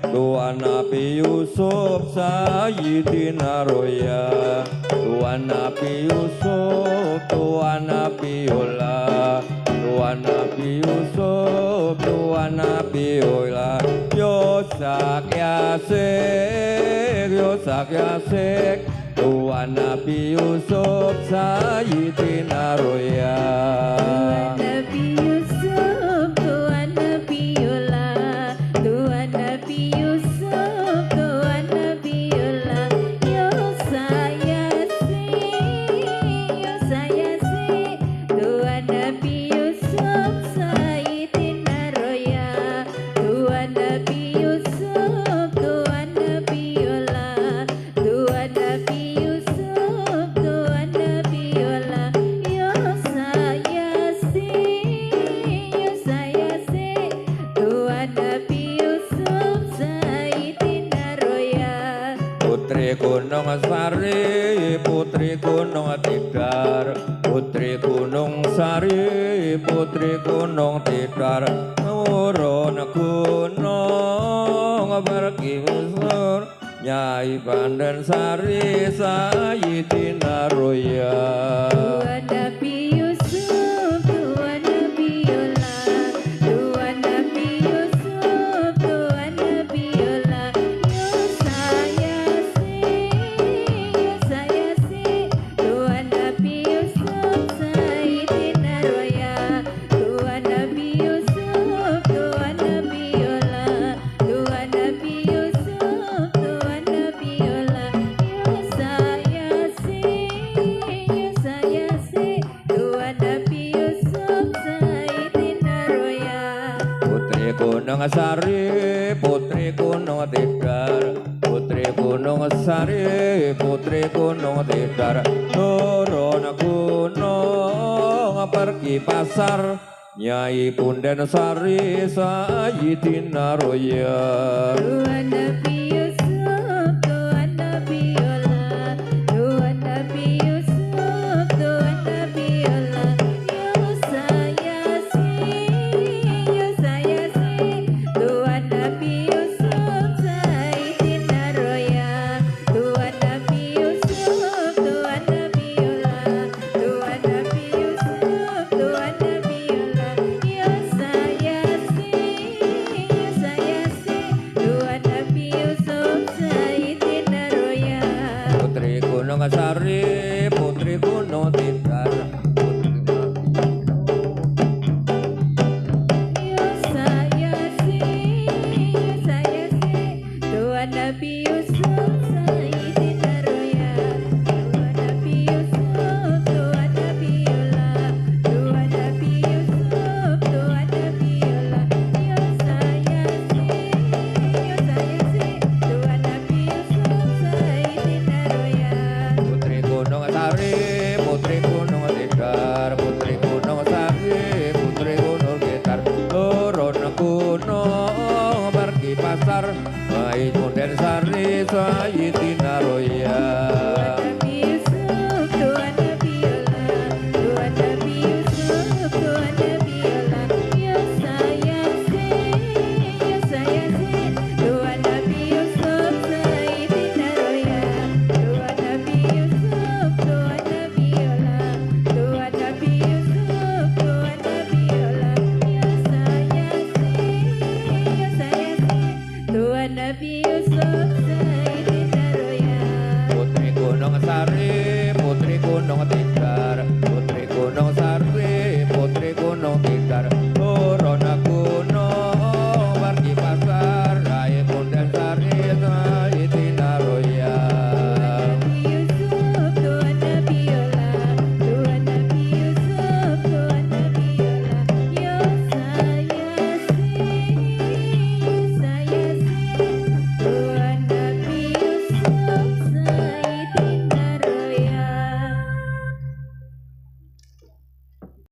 Tuan Nabi Yusuf Sayyidina Roya, Tuan Nabi Yusuf, Tuan Nabiullah, Tuan Nabi Yusuf, Tuan Nabiullah. Yosak Yasik, Yosak Yasik, Tuan Nabi Yusuf Sayyidina Roya. Tuan Nabi Yusuf, Tuan Nabiullah, Tuan Nabi Yusuf, Tuan Nabiullah. Yo saya si, Tuan Nabi Yusuf Sayyidina Roya, Tuan Nabi Yusuf, Tuan Nabiullah, Tuan Nabi Yusuf, Tuan Nabiullah. Yo saya si, Tuan Nabi Yusuf Sayyidina Roya. Putri Gunung Sari, Putri Gunung Tidar, Putri Gunung Sari, Putri Gunung Tidar. Nurun gunung berkibar, Nyai Pandan Sari Sayyidina Roya. Tuan Nabi Yusuf, Tuan Nabiullah, Tuan Nabi Yusuf, Tuan Nabiullah. Yo saya si, Tuan Nabi Yusuf Sayyidina Roya, Tuan Nabi Yusuf, Tuan Nabiullah, Tuan Nabi Yusuf, Tuan Nabiullah. Yo saya si, Tuan Nabi Yusuf Sayyidina Roya. Putri Gunung Sari, Putri Gunung Tidar, Putri Gunung Sari, Putri Gunung Tidar. Turun gunung pergi pasar, Nyai Punden Sari Sayyidina Roya. Tuan Nabi Yusuf, Tuan Nabiullah, Tuan Nabi Yusuf, Tuan Nabiullah. Yo saya si, Tuan Nabi Yusuf Sayyidina Roya, Tuan Nabi Yusuf, Tuan Nabiullah, Tuan Nabi Yusuf, Tuan Nabiullah. Yo saya si, Tuan Nabi Yusuf Sayyidina Roya. Putri Gunung Sari, Putri Gunung Tidar, Putri Yo saya si, Tuan Nabi Yusuf Sayyidina Roya, Tuan Nabi Yusuf, Tuan Nabiullah, Tuan Nabi Yusuf, Tuan Nabiullah. Yo saya si, Tuan Nabi Yusuf Sayyidina Roya. Putri Gunung Sari, Putri Gunung Tidar, Putri Gunung Sari, Putri Gunung Tidar. Turun gunung pergi pasar, Nyai Punden Sari Sayyidina Roya. Tuan Nabi Yusuf, Tuan Nabiullah, Tuan Nabi Yusuf, Tuan Nabiullah. Yo saya si, Tuan Nabi Yusuf Sayyidina Roya, Tuan Nabi Yusuf, Tuan Nabiullah, Tuan Nabi Yusuf, Tuan Nabiullah. Yo saya si, Tuan Nabi Yusuf Sayyidina